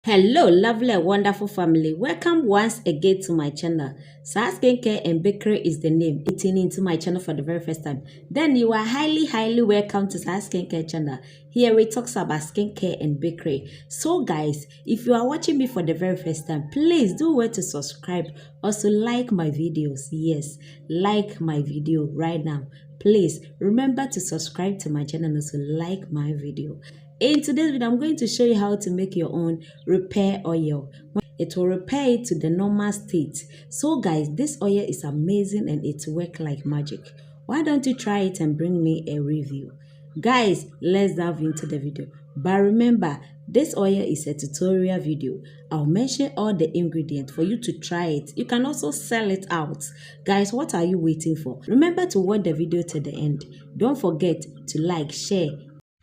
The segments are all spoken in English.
Hello, lovely and wonderful family. Welcome once again to my channel. Sir Skincare and Bakery is the name. Tuning into my channel for the very first time. Then you are highly welcome to Sir Skincare channel. Here we talk about skincare and bakery. So guys, if you are watching me for the very first time, please do well to subscribe. Also like my videos. Yes, like my video right now. Please remember to subscribe to my channel and also like my video. In today's video, I'm going to show you how to make your own repair oil. It will repair it to the normal state. So guys, this oil is amazing and it works like magic. Why don't you try it and bring me a review? Guys, let's dive into the video. But remember, this oil is a tutorial video. I'll mention all the ingredients for you to try it. You can also sell it out. Guys, what are you waiting for? Remember to watch the video to the end. Don't forget to like, share.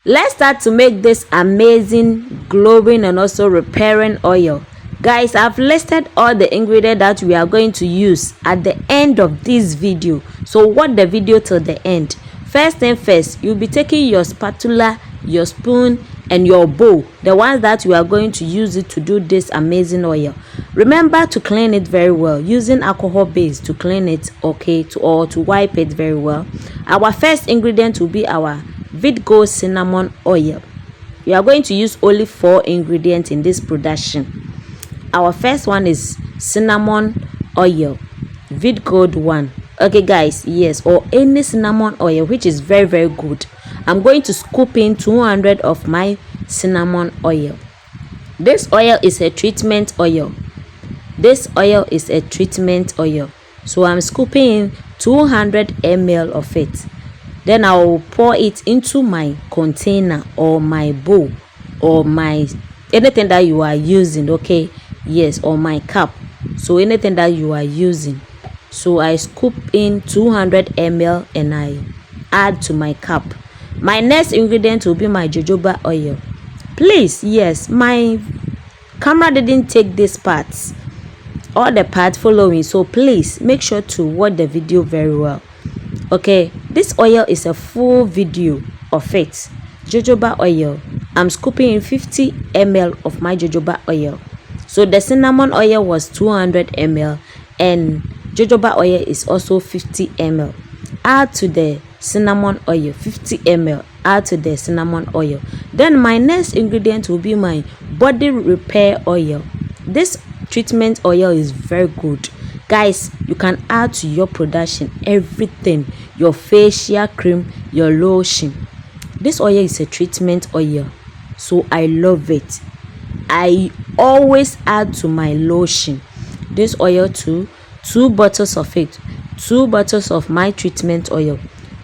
Let's start to make this amazing glowing and also repairing oil. Guys, I've listed all the ingredients that we are going to use at the end of this video. So watch the video till the end. First thing first, you'll be taking your spatula, your spoon and your bowl, the ones that we are going to use it to do this amazing oil. Remember to clean it very well using alcohol base to clean it, okay, to wipe it very well. Our first ingredient will be our Vidgo cinnamon oil. We are going to use only 4 ingredients in this production. Our first one is cinnamon oil, Vidgo one. Okay guys, yes, or any cinnamon oil which is very good. I'm going to scoop in 200 of my cinnamon oil. This oil is a treatment oil. This oil is a treatment oil. So I'm scooping in 200 ml of it. Then I will pour it into my container or my bowl or my anything that you are using, okay? Yes, or my cup. So anything that you are using. So I scoop in 200 ml and I add to my cup. My next ingredient will be my jojoba oil. Please, yes, my camera didn't take this parts. All the parts following. So please make sure to watch the video very well. Okay, this oil is a full video of it. Jojoba oil. I'm scooping in 50 ml of my jojoba oil. So the cinnamon oil was 200 ml and jojoba oil is also 50 ml. Add to the cinnamon oil 50 ml. Add to the cinnamon oil. Then my next ingredient will be my body repair oil. This treatment oil is very good. Guys, you can add to your production everything, your facial cream, your lotion. This oil is a treatment oil, so I love it. I always add to my lotion this oil too. 2 bottles of it, 2 bottles of my treatment oil.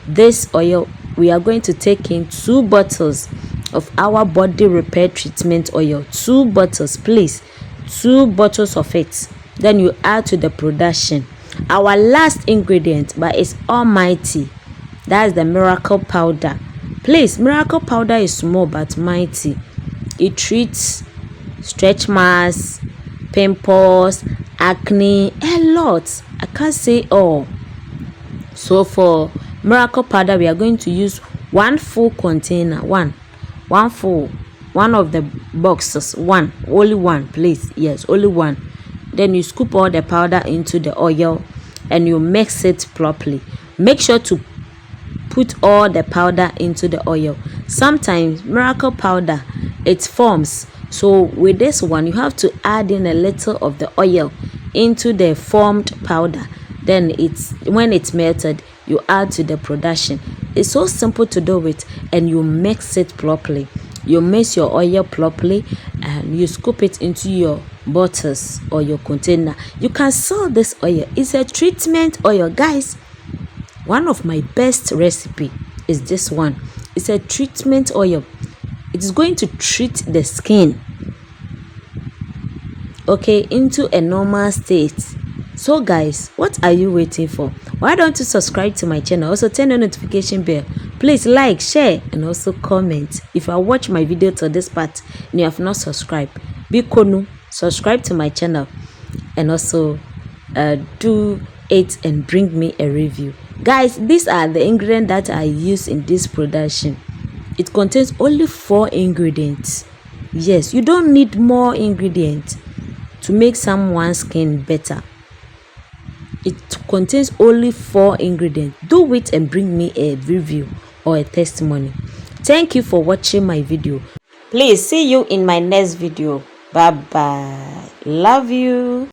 This oil, we are going to take in 2 bottles of our body repair treatment oil. 2 bottles, please, 2 bottles of it. Then you add to the production. Our last ingredient, but it's almighty, that's the miracle powder. Please, miracle powder is small but mighty. It treats stretch marks, pimples, acne, a lot. I can't say all. So for miracle powder, we are going to use 1 full container, one full, one of the boxes, only one, please. Yes, only one. Then you scoop all the powder into the oil and you mix it properly. Make sure to put all the powder into the oil. Sometimes miracle powder, it forms. So with this one, you have to add in a little of the oil into the formed powder. Then when it's melted, you add to the production. It's so simple to do it, and you mix it properly. You mix your oil properly and you scoop it into your bottles or your container. You can sell this oil. It's a treatment oil, guys. One of my best recipe is this one. It's a treatment oil. It is going to treat the skin, okay, into a normal state. So guys, what are you waiting for? Why don't you subscribe to my channel? Also turn on notification bell. Please like, share and also comment. If you watch my video to this part and you have not subscribed, be konu, subscribe to my channel and also do it and bring me a review. Guys, these are the ingredients that I use in this production. It contains only 4 ingredients. Yes, you don't need more ingredients to make someone's skin better. It contains only 4 ingredients. Do it and bring me a review or a testimony. Thank you for watching my video. Please see you in my next video. Bye bye. Love you.